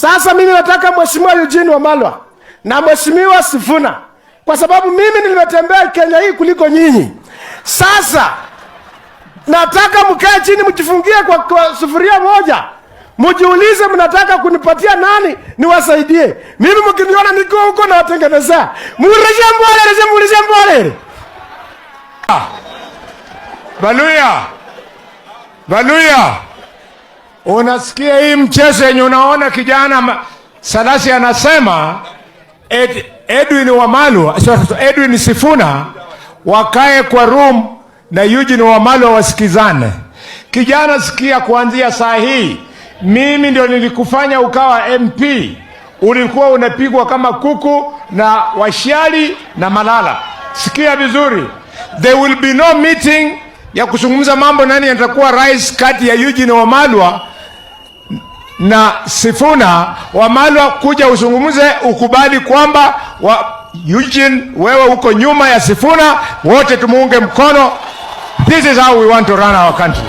Sasa mimi nataka Mheshimiwa Eugene Wamalwa na Mheshimiwa Sifuna, kwa sababu mimi nimetembea Kenya hii kuliko nyinyi. Sasa nataka mkae chini mjifungie kwa sufuria moja. Mjiulize mnataka kunipatia nani niwasaidie. Mimi mkiniona niko huko na watengeneza. Muulize mbole. Baluya. Unasikia hii mchezo yenye unaona kijana Salasi anasema Edwin Wamalwa, Edwin Sifuna wakae kwa room na Eugene Wamalwa wasikizane. Kijana, sikia, kuanzia saa hii mimi ndio nilikufanya ukawa MP. Ulikuwa unapigwa kama kuku na Washiali na Malala. Sikia vizuri. There will be no meeting ya kuzungumza mambo nani atakuwa rais kati ya Eugene Wamalwa na Sifuna. Wamalwa kuja uzungumze, ukubali kwamba Eugene wewe uko nyuma ya Sifuna, wote tumuunge mkono. This is how we want to run our country.